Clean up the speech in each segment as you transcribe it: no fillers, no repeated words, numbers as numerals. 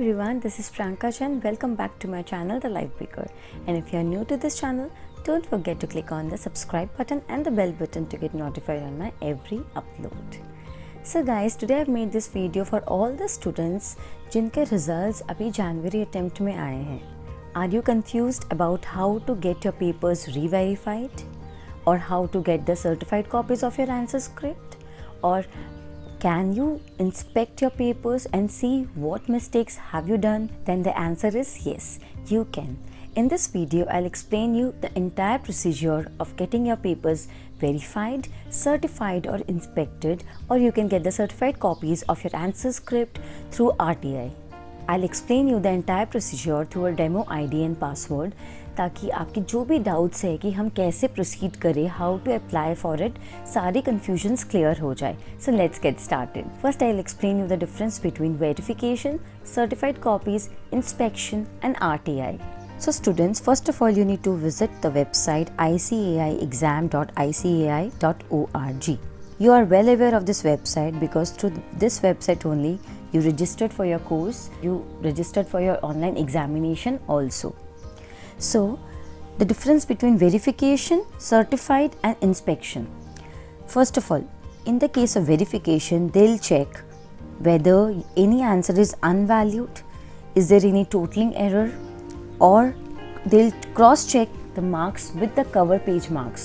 everyone, this is Pranka Chand. Welcome back to my channel The Life Baker. And if you are new to this channel, don't forget to click on the subscribe button and the bell button to get notified on my every upload. So guys, today I've made this video for all the students जिनके results अभी January attempt में आए हैं. Are you confused about how to get your papers re-verified? Or how to get the certified copies of your answer script? Or can you inspect your papers and see what mistakes have you done? Then the answer is yes, you can. In this video, I'll explain you the entire procedure of getting your papers verified, certified or inspected, or you can get the certified copies of your answer script through RTI. I'll explain you the entire procedure through a demo ID and password ताकि आपकी जो भी doubts है कि हम कैसे proceed करें, how to apply for it, सारी कन्फ्यूजन्स क्लियर हो जाए. So let's get started. First I will explain you the difference between verification, certified copies, inspection and RTI. So students, first of all you need to visit the website icaiexam.icai.org. You are well aware of this website because through this website only you registered for your course, you registered for your online examination also. So the difference between verification, certified and inspection. First of all, in the case of verification, they'll check whether any answer is unvalued, is there any totaling error, or they'll cross check the marks with the cover page marks.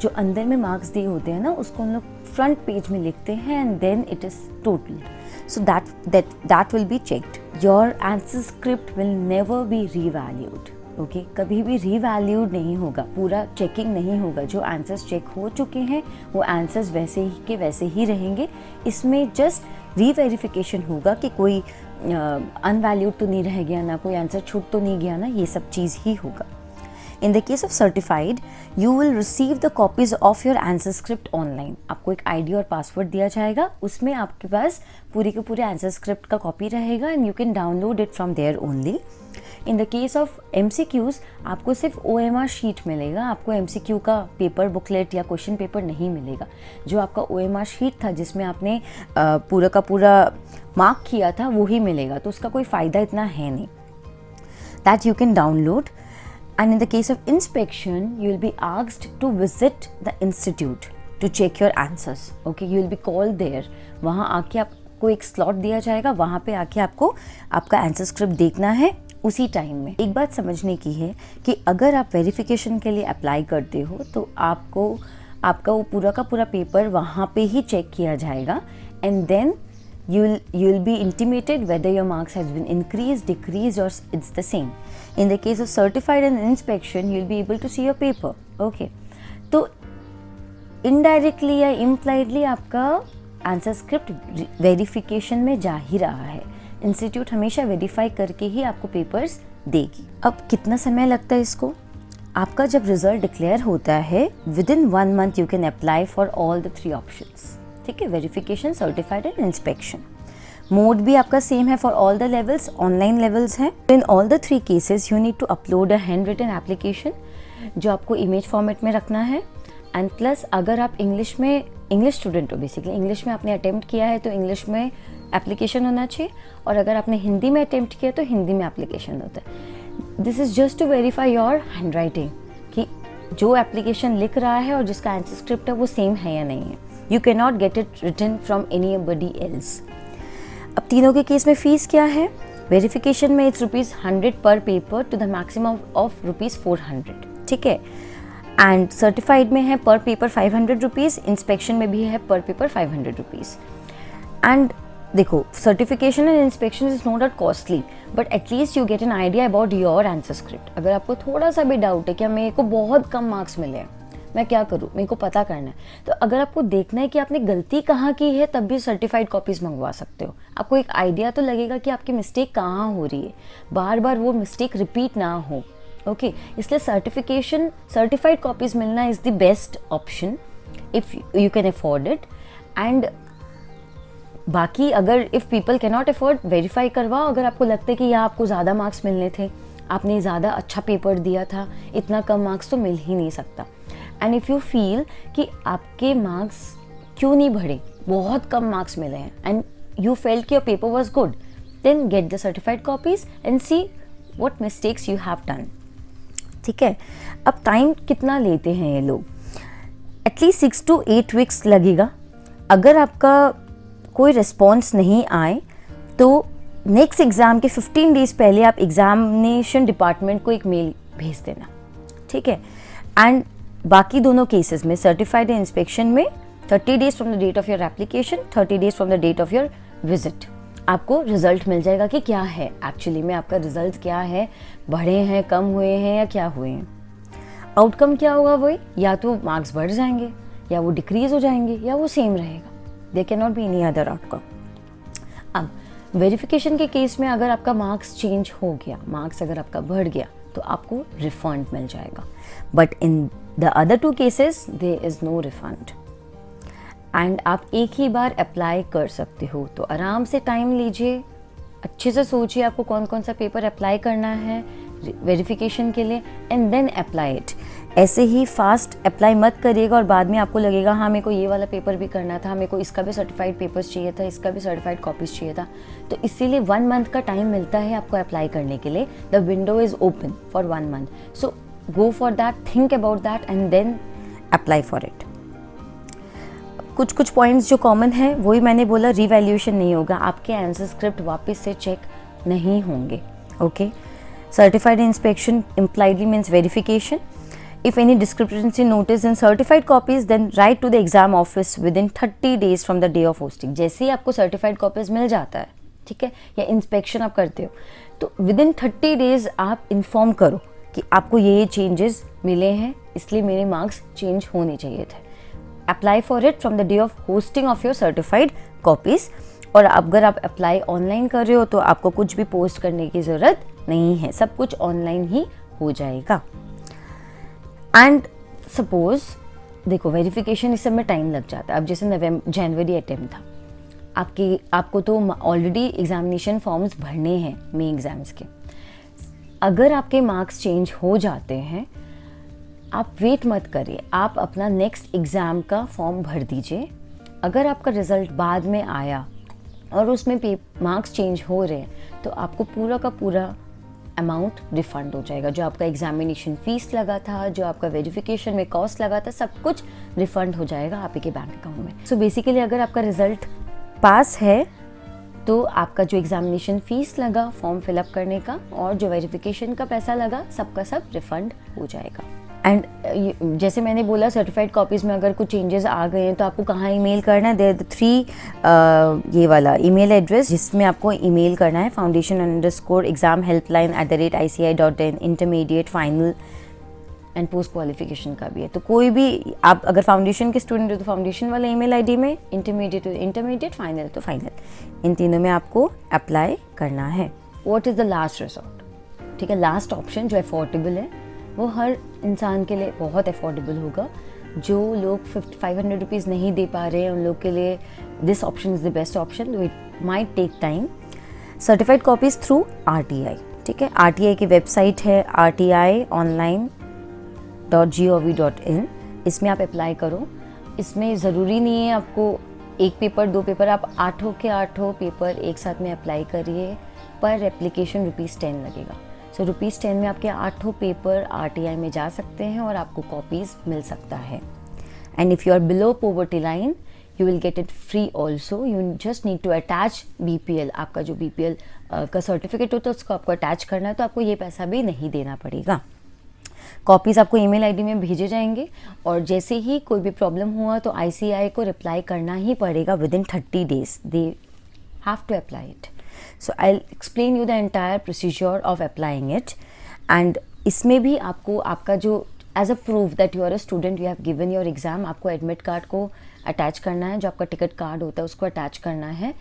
जो अंदर में marks दिए होते हैं ना, उसको हम लोग फ्रंट पेज में लिखते हैं and then it is totaled. So that will be checked. Your answer script will never be revalued. Okay कभी भी रीवैल्यूड नहीं होगा, पूरा चेकिंग नहीं होगा. जो आंसर्स चेक हो चुके हैं वो आंसर्स वैसे ही के वैसे ही रहेंगे. इसमें जस्ट रीवेरिफिकेशन होगा कि कोई अनवैल्यूड तो नहीं रह गया ना, कोई आंसर छूट तो नहीं गया ना, ये सब चीज़ ही होगा. In the case of certified, you will receive the copies of your answer script online. आपको एक ID और पासवर्ड दिया जाएगा, उसमें आपके पास पूरी के पूरे आंसर स्क्रिप्ट का कॉपी रहेगा and you can download it from there only. In the case of MCQs, आपको सिर्फ OMR शीट मिलेगा, आपको MCQ का पेपर बुकलेट या क्वेश्चन पेपर नहीं मिलेगा. जो आपका OMR शीट था जिसमें आपने पूरा का पूरा मार्क किया था वो ही मिलेगा, तो उसका कोई फ़ायदा इतना है नहीं. That you can download. And in the case of inspection, you will be asked to visit the institute to check your answers. Okay, you will be called there. वहाँ आके आपको एक स्लॉट दिया जाएगा, वहाँ पे आके आपको आपका आंसर स्क्रिप्ट देखना है उसी टाइम में. एक बात समझने की है कि अगर आप वेरिफिकेशन के लिए अप्लाई करते हो तो आपका वो पूरा का पूरा पेपर वहाँ पे ही चेक किया जाएगा and then you'll be intimated whether your marks has been increased, decreased or it's the same. In the case of certified and inspection, you'll be able to see your paper. Okay, तो indirectly या impliedly आपका answer script verification में जा ही रहा है. Institute हमेशा verify करके ही आपको पेपर्स देगी. अब कितना समय लगता है इसको? आपका जब रिजल्ट डिक्लेयर होता है within 1 month you can apply for all the 3 options. ठीक है, verification, certified and inspection. Mode भी आपका सेम है for all the levels, online levels हैं. In all the 3 cases you need to upload a hand written application जो आपको image format में रखना है. एंड प्लस अगर आप इंग्लिश स्टूडेंट हो, बेसिकली इंग्लिश में आपने अटेम्प्ट किया है तो इंग्लिश में एप्लीकेशन होना चाहिए, और अगर आपने हिंदी में अटेम्प्ट किया तो हिंदी में एप्लीकेशन होता है. This is just to verify your handwriting कि जो एप्लीकेशन लिख रहा है और जिसका आंसर स्क्रिप्ट है वो सेम है या नहीं है. You can not get it written from anybody else. अब तीनों के केस में फ़ीस क्या है? वेरिफिकेशन में इट्स ₹100 पर paper two the maximum of ₹400. ठीक है. एंड सर्टिफाइड में है पर पेपर ₹500, इंस्पेक्शन में भी है पर पेपर ₹500. एंड देखो, certification and inspection is not that costly, but at least you get an idea about your answer script. अगर आपको थोड़ा सा भी डाउट है कि मेरे को बहुत कम मार्क्स मिले हैं, मैं क्या करूँ, मेरे को पता करना है, तो अगर आपको देखना है कि आपने गलती कहाँ की है तब भी सर्टिफाइड कॉपीज़ मंगवा सकते हो. आपको एक आइडिया तो लगेगा कि आपकी मिस्टेक कहाँ हो रही है, बार बार वो मिस्टेक रिपीट ना हो. ओके, इसलिए सर्टिफाइड कॉपीज़ मिलना is the best option if you can afford it. And बाकी अगर if people can not afford, verify करवाओ. अगर आपको लगता है कि यहाँ आपको ज़्यादा मार्क्स मिलने थे, आपने ज़्यादा अच्छा पेपर दिया था, इतना कम मार्क्स तो मिल ही नहीं सकता. एंड इफ़ यू फील कि आपके मार्क्स क्यों नहीं बढ़े, बहुत कम मार्क्स मिले हैं एंड यू फेल्ट कि your paper was good, then get the certified copies and see what mistakes you have done. ठीक है, अब टाइम कितना लेते हैं ये लोग? एटलीस्ट 6 to 8 वीक्स लगेगा। अगर आपका कोई रिस्पॉन्स नहीं आए तो नेक्स्ट एग्ज़ाम के 15 डेज पहले आप एग्जामिनेशन डिपार्टमेंट को एक मेल भेज देना। ठीक है, एंड बाकी दोनों केसेस में सर्टिफाइड इंस्पेक्शन में 30 days from the date of your application, 30 days from the date of your visit आपको रिजल्ट मिल जाएगा कि क्या है एक्चुअली में, आपका रिजल्ट क्या है, बढ़े हैं, कम हुए हैं या क्या हुए हैं। आउटकम क्या होगा वही, या तो मार्क्स बढ़ जाएंगे या वो डिक्रीज हो जाएंगे या वो सेम रहेगा। There can not be any other outcome. अब वेरिफिकेशन के केस में अगर आपका मार्क्स चेंज हो गया, मार्क्स अगर आपका बढ़ गया तो आपको रिफंड मिल जाएगा, but in the other 2 cases there is no refund. And आप एक ही बार अप्लाई कर सकते हो, तो आराम से टाइम लीजिए, अच्छे से सोचिए आपको कौन कौन सा पेपर अप्लाई करना है वेरिफिकेशन के लिए, एंड देन अप्लाई इट। ऐसे ही फास्ट अप्लाई मत करिएगा और बाद में आपको लगेगा हाँ मेरे को ये वाला पेपर भी करना था, मेरे को इसका भी सर्टिफाइड पेपर्स चाहिए था, इसका भी सर्टिफाइड कॉपीज चाहिए था। तो इसीलिए 1 मंथ का टाइम मिलता है आपको अप्लाई करने के लिए। The window is open for 1 month, so go for that, think about that and then apply for it. कुछ पॉइंट्स जो कॉमन है वही मैंने बोला, रिवैल्यूएशन नहीं होगा, आपके आंसर स्क्रिप्ट वापस से चेक नहीं होंगे। Okay, certified inspection impliedly means verification. If any discrepancy noticed in certified copies, then write to the exam office within 30 days from the day of hosting. जैसे ही आपको सर्टिफाइड कॉपीज मिल जाता है, ठीक है, या इंस्पेक्शन आप करते हो, तो विदिन 30 डेज आप इन्फॉर्म करो कि आपको ये चेंजेस मिले हैं, इसलिए मेरे मार्क्स चेंज होने चाहिए थे। Apply for it from the day of hosting of your certified copies. और अगर आप अप्लाई ऑनलाइन कर रहे हो तो आपको कुछ भी पोस्ट करने की ज़रूरत नहीं है, सब कुछ ऑनलाइन ही हो जाएगा। एंड सपोज देखो वेरिफिकेशन इस सब में टाइम लग जाता है। अब जैसे जनवरी अटेम्प्ट था, आपको तो ऑलरेडी एग्जामिनेशन फॉर्म्स भरने हैं मई एग्जाम्स के। अगर आपके मार्क्स चेंज हो जाते हैं, आप वेट मत करिए, आप अपना नेक्स्ट एग्ज़ाम का फॉर्म भर दीजिए। अगर आपका रिज़ल्ट बाद में आया और उसमें मार्क्स चेंज हो रहे हैं तो आपको पूरा का पूरा अमाउंट रिफंड हो जाएगा। जो आपका एग्जामिनेशन फ़ीस लगा था, जो आपका वेरिफिकेशन में कॉस्ट लगा था, सब कुछ रिफंड हो जाएगा आपके बैंक अकाउंट में। सो बेसिकली अगर आपका रिज़ल्ट पास है तो आपका जो एग्जामिनेशन फ़ीस लगा फॉर्म फिलअप करने का और जो वेरिफिकेशन का पैसा लगा, सबका सब रिफ़ंड हो जाएगा। एंड जैसे मैंने बोला सर्टिफाइड कॉपीज़ में अगर कुछ चेंजेस आ गए हैं तो आपको कहाँ ईमेल करना है, देयर द 3 ये वाला ईमेल एड्रेस जिसमें आपको ईमेल करना है, foundation_exam_helpline@ici.in, intermediate, final and post qualification का भी है। तो कोई भी आप अगर फाउंडेशन के स्टूडेंट हो तो फाउंडेशन वाला ईमेल आईडी में, इंटरमीडिएट तो इंटरमीडिएट, फाइनल तो फाइनल, इन तीनों में आपको अप्लाई करना है। What is the last resort? ठीक है, लास्ट ऑप्शन जो अफोर्डेबल है वो हर इंसान के लिए बहुत अफोर्डेबल होगा। जो लोग 500 रुपीज़ नहीं दे पा रहे हैं उन लोग के लिए this option is the best option, it might take time. Certified copies through RTI, ठीक है, RTI की वेबसाइट है rti.online.gov.in, इसमें आप अप्लाई करो। इसमें ज़रूरी नहीं है आपको 1 पेपर 2 पेपर, आप 8 के 8 पेपर एक साथ में अप्लाई करिए। पर एप्लीकेशन ₹10 लगेगा। सो ₹10 में आपके 8 पेपर RTI में जा सकते हैं और आपको कॉपीज़ मिल सकता है। And if you are below poverty line you will get it free also. You just need to attach BPL, आपका जो BPL का सर्टिफिकेट होता है उसको आपको अटैच करना है, तो आपको ये पैसा भी नहीं देना पड़ेगा। कॉपीज़ आपको ईमेल आईडी में भेजे जाएंगे और जैसे ही कोई भी प्रॉब्लम हुआ तो ICAI को रिप्लाई करना ही पड़ेगा within 30 days, they have to apply it. So I'll explain you the entire procedure of applying it, and इसमें भी आपको आपका जो as a proof that you are a student, you have given your exam, आपको admit card को attach करना है, जो आपका टिकट कार्ड होता है उसको अटैच करना है।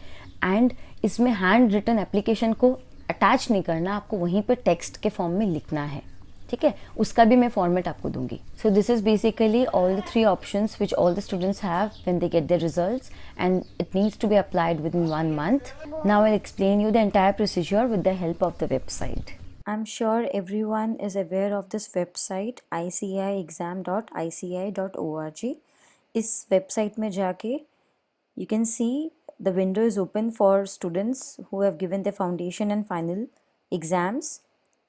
एंड इसमें हैंड रिटन एप्लीकेशन को अटैच नहीं करना, आपको वहीं पे टेक्स्ट के फॉर्म में लिखना है, ठीक है, उसका भी मैं फॉर्मेट आपको दूंगी। So this is basically all the 3 options which all the students have when they get their results, and it needs to be applied within 1 month. Now I'll explain you the entire procedure with the help of the website. I'm sure everyone is aware of this website iciexam.ici.org. इस website में जाके you can see the window is open for students who have given their foundation and final exams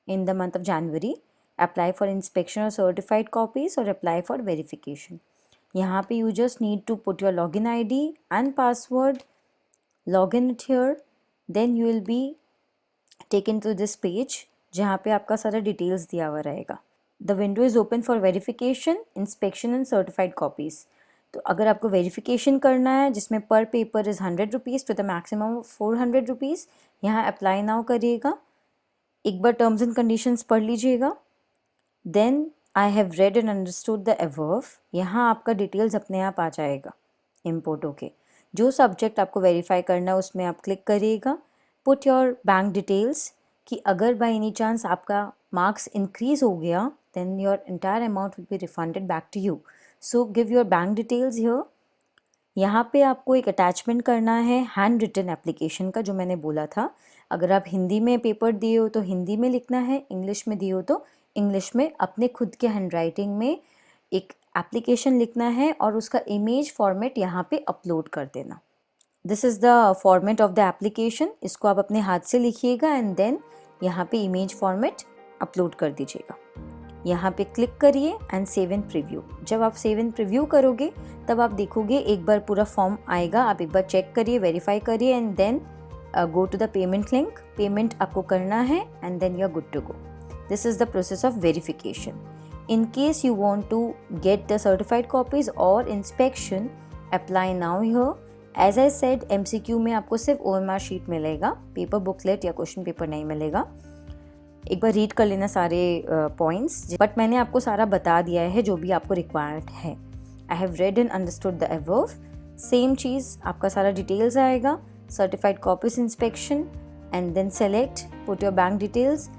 in the month of January. Apply for inspection or certified copies or apply for verification. यहाँ पे you just need to put your login ID and password, login it here, then you will be taken to this page जहाँ पे आपका सारा details दिया हुआ रहेगा. The window is open for verification, inspection and certified copies. तो अगर आपको वेरिफिकेशन करना है जिसमें पर paper is 100 rupees to the maximum of 400 rupees, यहाँ अप्लाई नाउ करिएगा. एक बार टर्म्स एंड कंडीशंस पढ़ लीजिएगा. Then I have read and understood the above. यहाँ आपका डिटेल्स अपने आप आ जाएगा इम्पोर्ट होके. जो सब्जेक्ट आपको वेरीफाई करना है उसमें आप क्लिक करिएगा. पुट योर बैंक डिटेल्स कि अगर बाई एनी चांस आपका मार्क्स इंक्रीज हो गया then your entire amount will be refunded back to you. So give your bank details here. यहाँ पे आपको एक अटैचमेंट करना है हैंड रिटन एप्लीकेशन का, जो मैंने बोला था. अगर आप हिंदी में पेपर दिए हो तो हिंदी में लिखना है, इंग्लिश में दिए हो तो इंग्लिश में अपने खुद के हैंड राइटिंग में एक एप्लीकेशन लिखना है और उसका इमेज फॉर्मेट यहाँ पे अपलोड कर देना. This is the format of the application. इसको आप अपने हाथ से लिखिएगा एंड देन यहाँ पे इमेज फॉर्मेट अपलोड कर दीजिएगा. यहाँ पे क्लिक करिए एंड सेव इन प्रीव्यू. जब आप सेव इन प्रीव्यू करोगे तब आप देखोगे एक बार पूरा फॉर्म आएगा. आप एक बार चेक करिए, वेरीफाई करिए and then go to the payment link. Payment आपको करना है and then you are good to go. This is the process of verification. In case you want to get the certified copies और inspection, apply now here. As I said, MCQ में आपको सिर्फ OMR sheet मिलेगा, paper booklet या question paper नहीं मिलेगा. एक बार read कर लेना सारे पॉइंट्स, बट मैंने आपको सारा बता दिया है जो भी आपको रिक्वायर्ड है. I have read and understood the above. Same चीज़ आपका सारा डिटेल्स आएगा. Certified copies inspection and then select, put your bank details,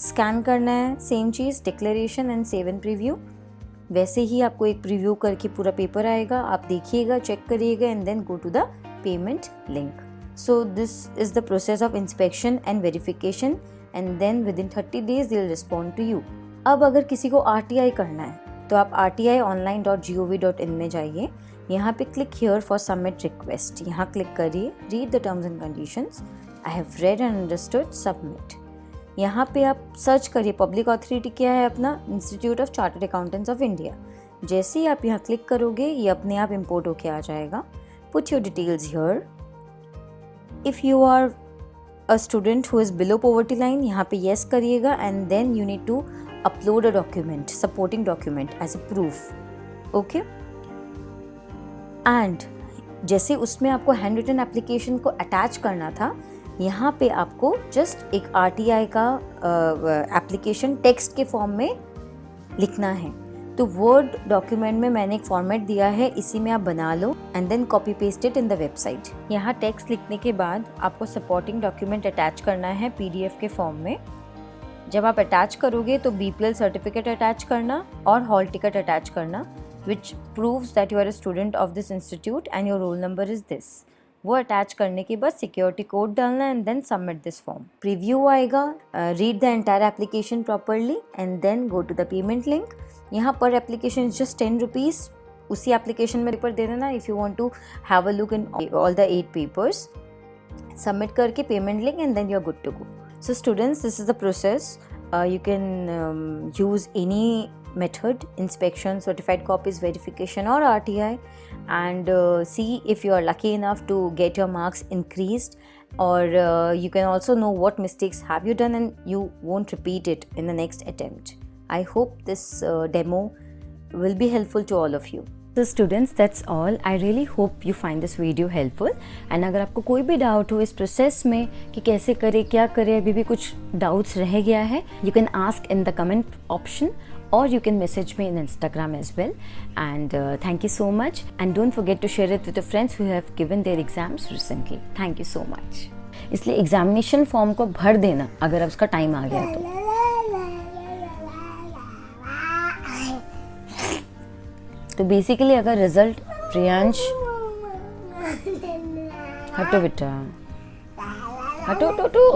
scan करना है. सेम चीज़ declaration and save in preview. वैसे ही आपको एक प्रीव्यू करके पूरा पेपर आएगा. आप देखिएगा, चेक करिएगा and then go to the payment link. So this is the process of inspection and verification and then within 30 days they'll respond to you. अब अगर किसी को RTI करना है तो आप rti.online.gov.in में जाइए. यहाँ पे click here for submit request. यहाँ क्लिक करिए, read the terms and conditions. I have read and understood, submit. यहाँ पे आप सर्च करिए पब्लिक अथॉरिटी क्या है अपना, institute of chartered accountants of India. जैसे ही आप यहाँ क्लिक करोगे ये अपने आप इम्पोर्ट होके आ जाएगा. Put your details here. If you are a student who is below poverty line, यहाँ पे yes करिएगा and then you need to upload a document, supporting document as a proof. Okay? And जैसे उसमें आपको hand written application को attach करना था, यहाँ पे आपको जस्ट एक RTI का एप्लीकेशन टेक्स्ट के फॉर्म में लिखना है. तो वर्ड डॉक्यूमेंट में मैंने एक फॉर्मेट दिया है, इसी में आप बना लो and then copy paste it in the website. यहाँ टेक्स्ट लिखने के बाद आपको सपोर्टिंग डॉक्यूमेंट अटैच करना है PDF के फॉर्म में. जब आप अटैच करोगे तो BPL सर्टिफिकेट अटैच करना और हॉल टिकट अटैच करना, which proves that you are a student of this institute and your roll number is this. वो अटैच करने के बाद सिक्योरिटी कोड डालना and then submit this form. Preview आएगा, read the entire application properly and then go to the payment link. यहाँ पर application is just 10 rupees. उसी application में पेपर दे देना if you want to have a look in all the 8 papers. Submit करके payment link and then you are good to go. So students, this is the process. You can use any method, inspection, certified copies, verification or RTI, and see if you are lucky enough to get your marks increased, or you can also know what mistakes have you done and you won't repeat it in the next attempt. I hope this demo will be helpful to all of you. So students, that's all. I really hope you find this video helpful. And अगर आपको कोई भी doubt हो इस process में कि कैसे करें, क्या करें, अभी भी कुछ डाउट्स रह गया है, you can ask in the comment option or you can message me in Instagram as well. And thank you so much. And don't forget to share it with your friends who have given their exams recently. Thank you so much. इसलिए examination form को भर देना अगर उसका time आ गया तो. तो basically अगर रिजल्ट प्रियांश हटो बेटा हटो टो